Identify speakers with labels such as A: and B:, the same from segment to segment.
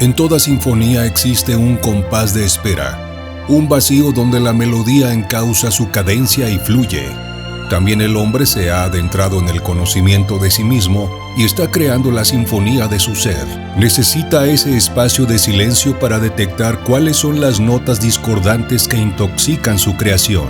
A: En toda sinfonía existe un compás de espera, un vacío donde la melodía encausa su cadencia y fluye. También el hombre se ha adentrado en el conocimiento de sí mismo y está creando la sinfonía de su ser. Necesita ese espacio de silencio para detectar cuáles son las notas discordantes que intoxican su creación.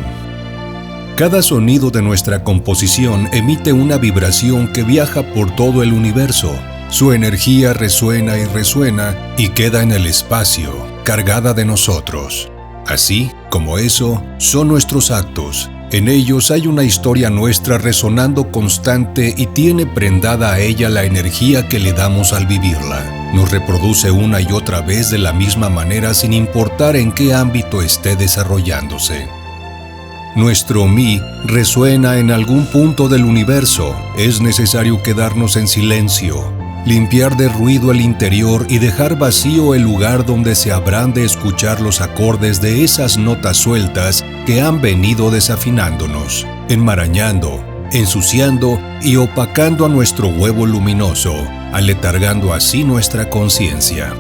A: Cada sonido de nuestra composición emite una vibración que viaja por todo el universo. Su energía resuena y resuena y queda en el espacio, cargada de nosotros. Así como eso, son nuestros actos. En ellos hay una historia nuestra resonando constante y tiene prendada a ella la energía que le damos al vivirla. Nos reproduce una y otra vez de la misma manera sin importar en qué ámbito esté desarrollándose. Nuestro mí resuena en algún punto del universo. Es necesario quedarnos en silencio, limpiar de ruido el interior y dejar vacío el lugar donde se habrán de escuchar los acordes de esas notas sueltas que han venido desafinándonos, enmarañando, ensuciando y opacando a nuestro huevo luminoso, aletargando así nuestra conciencia.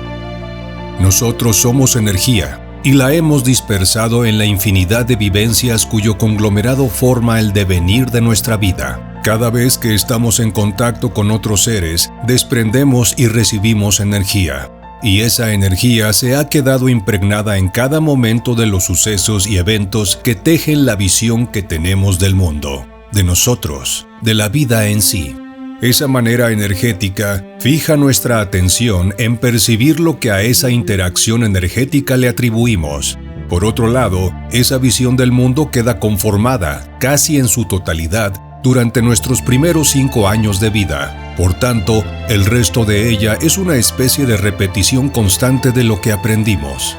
A: Nosotros somos energía y la hemos dispersado en la infinidad de vivencias cuyo conglomerado forma el devenir de nuestra vida. Cada vez que estamos en contacto con otros seres, desprendemos y recibimos energía. Y esa energía se ha quedado impregnada en cada momento de los sucesos y eventos que tejen la visión que tenemos del mundo, de nosotros, de la vida en sí. Esa manera energética fija nuestra atención en percibir lo que a esa interacción energética le atribuimos. Por otro lado, esa visión del mundo queda conformada, casi en su totalidad, durante nuestros primeros 5 años de vida. Por tanto, el resto de ella es una especie de repetición constante de lo que aprendimos.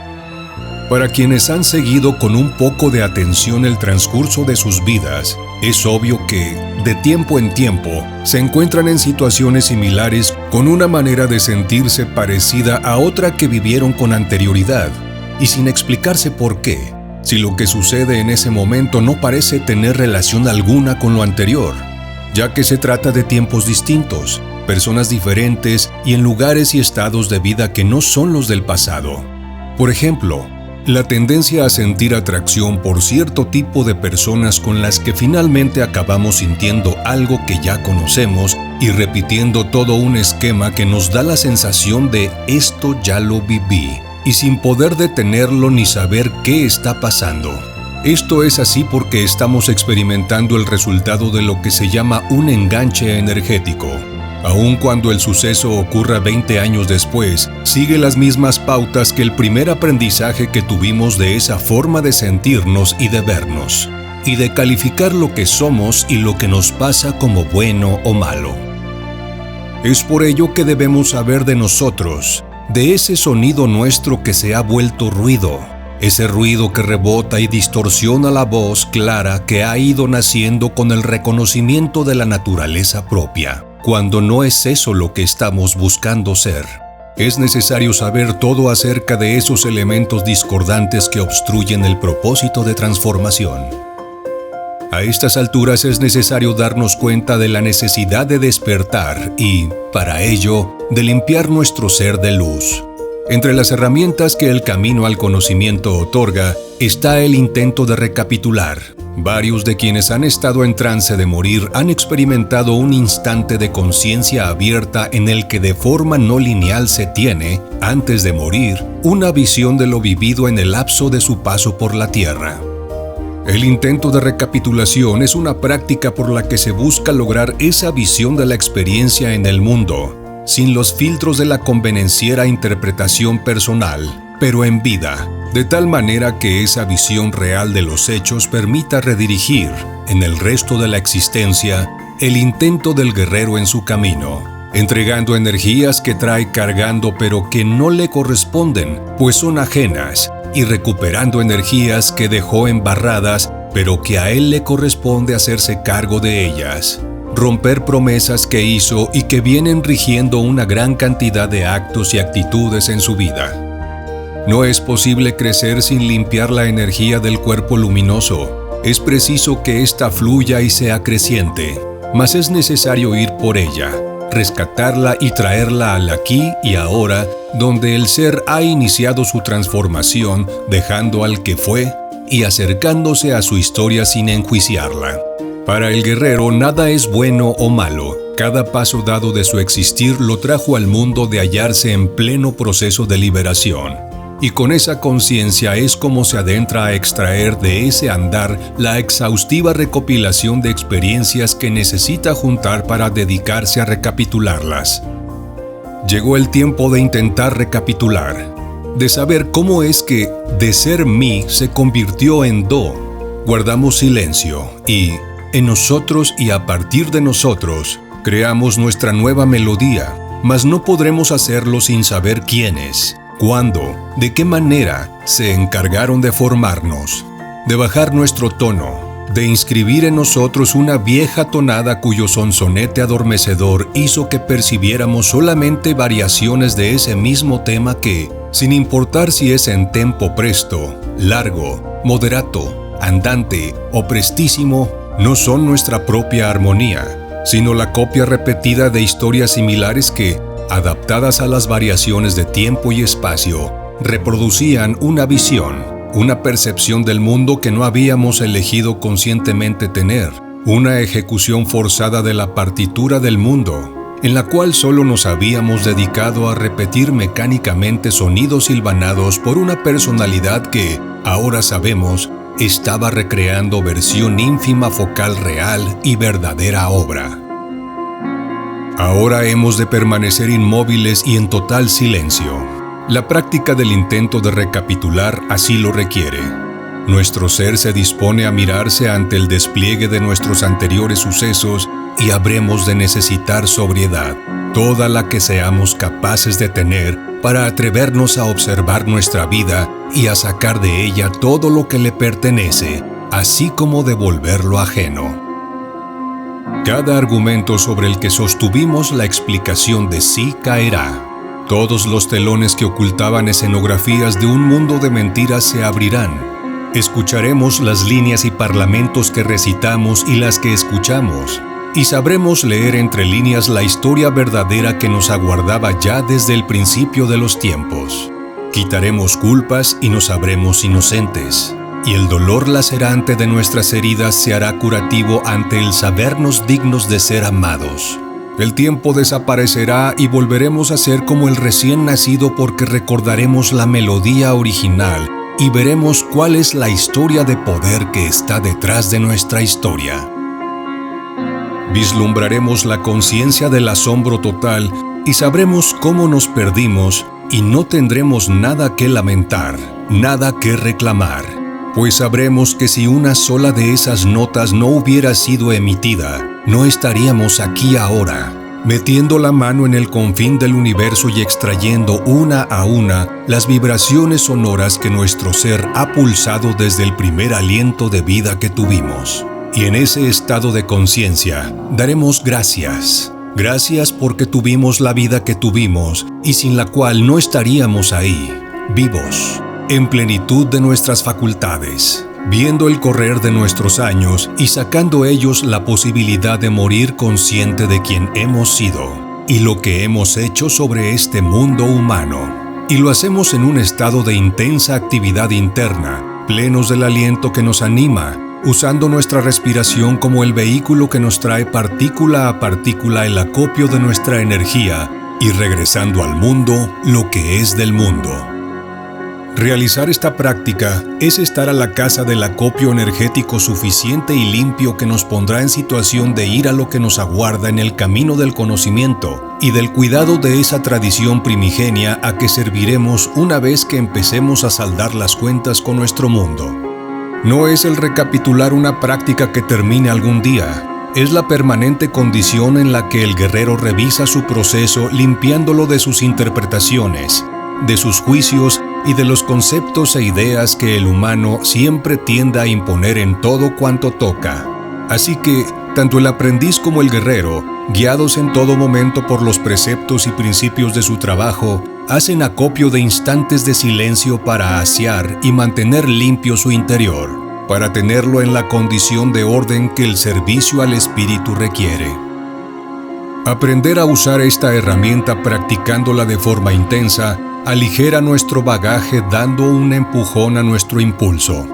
A: Para quienes han seguido con un poco de atención el transcurso de sus vidas, es obvio que, de tiempo en tiempo, se encuentran en situaciones similares con una manera de sentirse parecida a otra que vivieron con anterioridad, y sin explicarse por qué, si lo que sucede en ese momento no parece tener relación alguna con lo anterior, ya que se trata de tiempos distintos, personas diferentes y en lugares y estados de vida que no son los del pasado. Por ejemplo, la tendencia a sentir atracción por cierto tipo de personas con las que finalmente acabamos sintiendo algo que ya conocemos y repitiendo todo un esquema que nos da la sensación de esto ya lo viví, y sin poder detenerlo ni saber qué está pasando. Esto es así porque estamos experimentando el resultado de lo que se llama un enganche energético. Aun cuando el suceso ocurra 20 años después, sigue las mismas pautas que el primer aprendizaje que tuvimos de esa forma de sentirnos y de vernos, y de calificar lo que somos y lo que nos pasa como bueno o malo. Es por ello que debemos saber de nosotros, de ese sonido nuestro que se ha vuelto ruido, ese ruido que rebota y distorsiona la voz clara que ha ido naciendo con el reconocimiento de la naturaleza propia, cuando no es eso lo que estamos buscando ser. Es necesario saber todo acerca de esos elementos discordantes que obstruyen el propósito de transformación. A estas alturas es necesario darnos cuenta de la necesidad de despertar y, para ello, de limpiar nuestro ser de luz. Entre las herramientas que el camino al conocimiento otorga está el intento de recapitular. Varios de quienes han estado en trance de morir han experimentado un instante de conciencia abierta en el que de forma no lineal se tiene, antes de morir, una visión de lo vivido en el lapso de su paso por la tierra. El intento de recapitulación es una práctica por la que se busca lograr esa visión de la experiencia en el mundo, sin los filtros de la convenenciera interpretación personal, pero en vida, de tal manera que esa visión real de los hechos permita redirigir, en el resto de la existencia, el intento del guerrero en su camino, entregando energías que trae cargando pero que no le corresponden, pues son ajenas, y recuperando energías que dejó embarradas, pero que a él le corresponde hacerse cargo de ellas. Romper promesas que hizo y que vienen rigiendo una gran cantidad de actos y actitudes en su vida. No es posible crecer sin limpiar la energía del cuerpo luminoso. Es preciso que ésta fluya y sea creciente, mas es necesario ir por ella, rescatarla y traerla al aquí y ahora donde el ser ha iniciado su transformación dejando al que fue y acercándose a su historia sin enjuiciarla. Para el guerrero nada es bueno o malo. Cada paso dado de su existir lo trajo al mundo de hallarse en pleno proceso de liberación. Y con esa conciencia es como se adentra a extraer de ese andar la exhaustiva recopilación de experiencias que necesita juntar para dedicarse a recapitularlas. Llegó el tiempo de intentar recapitular, de saber cómo es que de ser mí se convirtió en do. Guardamos silencio y, en nosotros y a partir de nosotros, creamos nuestra nueva melodía, mas no podremos hacerlo sin saber quiénes, cuándo, de qué manera se encargaron de formarnos, de bajar nuestro tono, de inscribir en nosotros una vieja tonada cuyo sonsonete adormecedor hizo que percibiéramos solamente variaciones de ese mismo tema que, sin importar si es en tempo presto, largo, moderato, andante o prestísimo, no son nuestra propia armonía, sino la copia repetida de historias similares que, adaptadas a las variaciones de tiempo y espacio, reproducían una visión, una percepción del mundo que no habíamos elegido conscientemente tener, una ejecución forzada de la partitura del mundo, en la cual solo nos habíamos dedicado a repetir mecánicamente sonidos silvanados por una personalidad que, ahora sabemos, estaba recreando versión ínfima focal real y verdadera obra. Ahora hemos de permanecer inmóviles y en total silencio. La práctica del intento de recapitular así lo requiere. Nuestro ser se dispone a mirarse ante el despliegue de nuestros anteriores sucesos y habremos de necesitar sobriedad, toda la que seamos capaces de tener para atrevernos a observar nuestra vida y a sacar de ella todo lo que le pertenece, así como devolver lo ajeno. Cada argumento sobre el que sostuvimos la explicación de sí caerá. Todos los telones que ocultaban escenografías de un mundo de mentiras se abrirán. Escucharemos las líneas y parlamentos que recitamos y las que escuchamos, y sabremos leer entre líneas la historia verdadera que nos aguardaba ya desde el principio de los tiempos. Quitaremos culpas y nos sabremos inocentes. Y el dolor lacerante de nuestras heridas se hará curativo ante el sabernos dignos de ser amados. El tiempo desaparecerá y volveremos a ser como el recién nacido porque recordaremos la melodía original y veremos cuál es la historia de poder que está detrás de nuestra historia. Vislumbraremos la conciencia del asombro total y sabremos cómo nos perdimos y no tendremos nada que lamentar, nada que reclamar. Pues sabremos que si una sola de esas notas no hubiera sido emitida, no estaríamos aquí ahora, metiendo la mano en el confín del universo y extrayendo una a una las vibraciones sonoras que nuestro ser ha pulsado desde el primer aliento de vida que tuvimos. Y en ese estado de conciencia, daremos gracias. Gracias porque tuvimos la vida que tuvimos y sin la cual no estaríamos ahí, vivos, en plenitud de nuestras facultades, viendo el correr de nuestros años y sacando ellos la posibilidad de morir consciente de quién hemos sido y lo que hemos hecho sobre este mundo humano. Y lo hacemos en un estado de intensa actividad interna, plenos del aliento que nos anima, usando nuestra respiración como el vehículo que nos trae partícula a partícula el acopio de nuestra energía y regresando al mundo lo que es del mundo. Realizar esta práctica es estar a la caza del acopio energético suficiente y limpio que nos pondrá en situación de ir a lo que nos aguarda en el camino del conocimiento y del cuidado de esa tradición primigenia a que serviremos una vez que empecemos a saldar las cuentas con nuestro mundo. No es el recapitular una práctica que termine algún día, es la permanente condición en la que el guerrero revisa su proceso limpiándolo de sus interpretaciones, de sus juicios y de los conceptos e ideas que el humano siempre tiende a imponer en todo cuanto toca. Así que, tanto el aprendiz como el guerrero, guiados en todo momento por los preceptos y principios de su trabajo, hacen acopio de instantes de silencio para asear y mantener limpio su interior, para tenerlo en la condición de orden que el servicio al espíritu requiere. Aprender a usar esta herramienta practicándola de forma intensa aligera nuestro bagaje dando un empujón a nuestro impulso.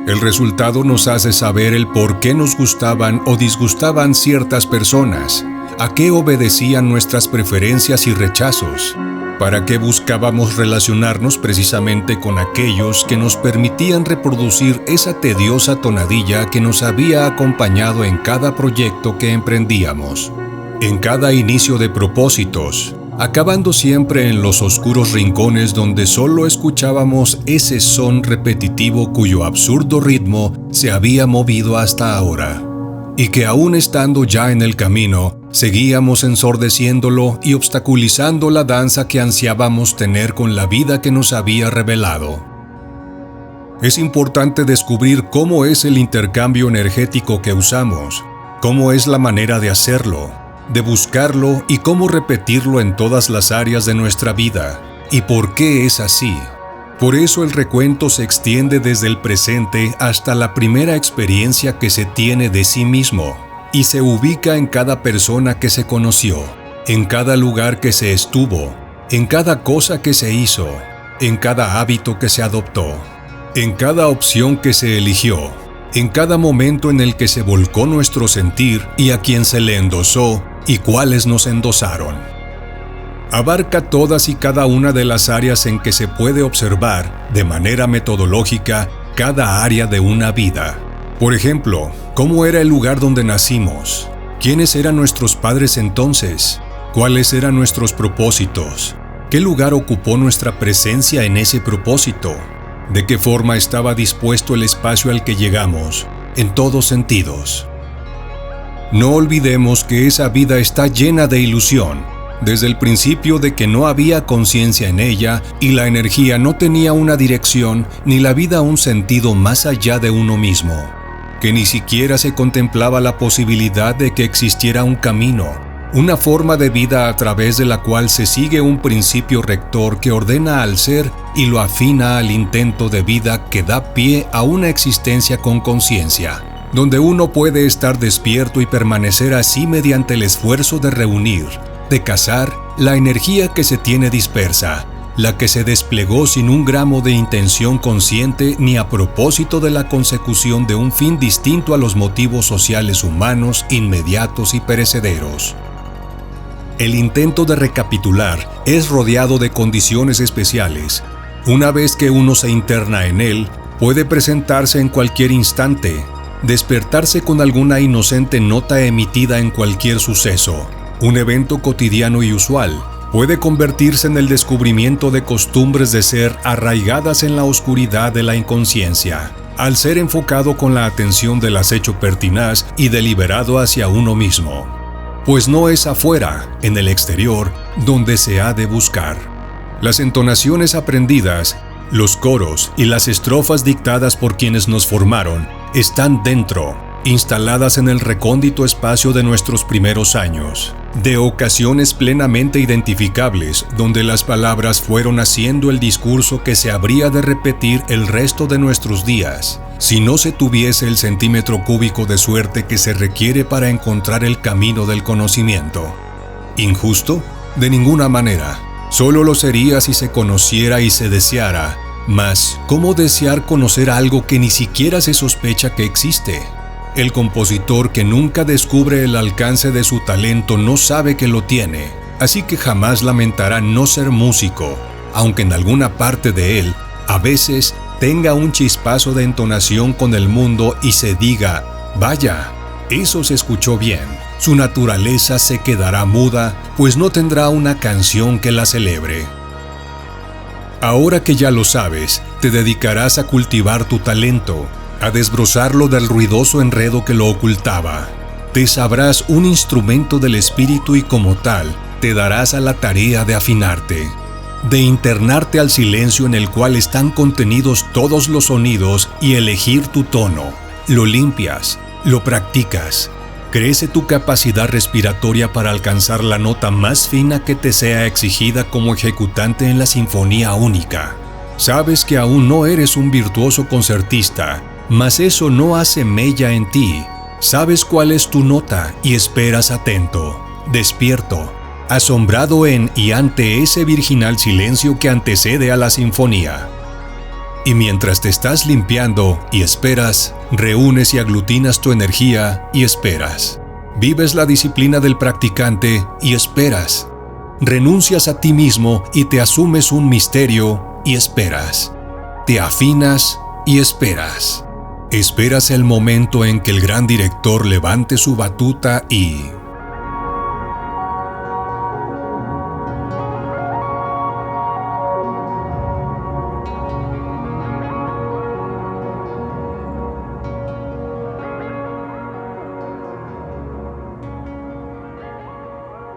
A: El resultado nos hace saber el por qué nos gustaban o disgustaban ciertas personas, a qué obedecían nuestras preferencias y rechazos, para qué buscábamos relacionarnos precisamente con aquellos que nos permitían reproducir esa tediosa tonadilla que nos había acompañado en cada proyecto que emprendíamos, en cada inicio de propósitos, acabando siempre en los oscuros rincones donde solo escuchábamos ese son repetitivo cuyo absurdo ritmo se había movido hasta ahora, y que aún estando ya en el camino, seguíamos ensordeciéndolo y obstaculizando la danza que ansiábamos tener con la vida que nos había revelado. Es importante descubrir cómo es el intercambio energético que usamos, cómo es la manera de hacerlo, de buscarlo y cómo repetirlo en todas las áreas de nuestra vida, y por qué es así. Por eso el recuento se extiende desde el presente hasta la primera experiencia que se tiene de sí mismo, y se ubica en cada persona que se conoció, en cada lugar que se estuvo, en cada cosa que se hizo, en cada hábito que se adoptó, en cada opción que se eligió, en cada momento en el que se volcó nuestro sentir y a quien se le endosó y cuáles nos endosaron. Abarca todas y cada una de las áreas en que se puede observar, de manera metodológica, cada área de una vida. Por ejemplo, ¿cómo era el lugar donde nacimos? ¿Quiénes eran nuestros padres entonces? ¿Cuáles eran nuestros propósitos? ¿Qué lugar ocupó nuestra presencia en ese propósito? ¿De qué forma estaba dispuesto el espacio al que llegamos? En todos sentidos. No olvidemos que esa vida está llena de ilusión, desde el principio de que no había conciencia en ella y la energía no tenía una dirección ni la vida un sentido más allá de uno mismo, que ni siquiera se contemplaba la posibilidad de que existiera un camino, una forma de vida a través de la cual se sigue un principio rector que ordena al ser y lo afina al intento de vida que da pie a una existencia con conciencia, donde uno puede estar despierto y permanecer así mediante el esfuerzo de reunir, de cazar la energía que se tiene dispersa, la que se desplegó sin un gramo de intención consciente ni a propósito de la consecución de un fin distinto a los motivos sociales humanos inmediatos y perecederos. El intento de recapitular es rodeado de condiciones especiales. Una vez que uno se interna en él, puede presentarse en cualquier instante, despertarse con alguna inocente nota emitida en cualquier suceso. Un evento cotidiano y usual puede convertirse en el descubrimiento de costumbres de ser arraigadas en la oscuridad de la inconsciencia, al ser enfocado con la atención del acecho pertinaz y deliberado hacia uno mismo. Pues no es afuera, en el exterior, donde se ha de buscar. Las entonaciones aprendidas, los coros y las estrofas dictadas por quienes nos formaron están dentro, instaladas en el recóndito espacio de nuestros primeros años, de ocasiones plenamente identificables donde las palabras fueron haciendo el discurso que se habría de repetir el resto de nuestros días, si no se tuviese el centímetro cúbico de suerte que se requiere para encontrar el camino del conocimiento. ¿Injusto? De ninguna manera. Solo lo sería si se conociera y se deseara. Mas, ¿cómo desear conocer algo que ni siquiera se sospecha que existe? El compositor que nunca descubre el alcance de su talento no sabe que lo tiene, así que jamás lamentará no ser músico, aunque en alguna parte de él, a veces, tenga un chispazo de entonación con el mundo y se diga, vaya, eso se escuchó bien. Su naturaleza se quedará muda, pues no tendrá una canción que la celebre. Ahora que ya lo sabes, te dedicarás a cultivar tu talento, a desbrozarlo del ruidoso enredo que lo ocultaba. Te sabrás un instrumento del espíritu y como tal, te darás a la tarea de afinarte, de internarte al silencio en el cual están contenidos todos los sonidos y elegir tu tono. Lo limpias, lo practicas. Crece tu capacidad respiratoria para alcanzar la nota más fina que te sea exigida como ejecutante en la sinfonía única. Sabes que aún no eres un virtuoso concertista, mas eso no hace mella en ti. Sabes cuál es tu nota y esperas atento, despierto, asombrado en y ante ese virginal silencio que antecede a la sinfonía. Y mientras te estás limpiando y esperas, reúnes y aglutinas tu energía y esperas. Vives la disciplina del practicante y esperas. Renuncias a ti mismo y te asumes un misterio y esperas. Te afinas y esperas. Esperas el momento en que el gran director levante su batuta y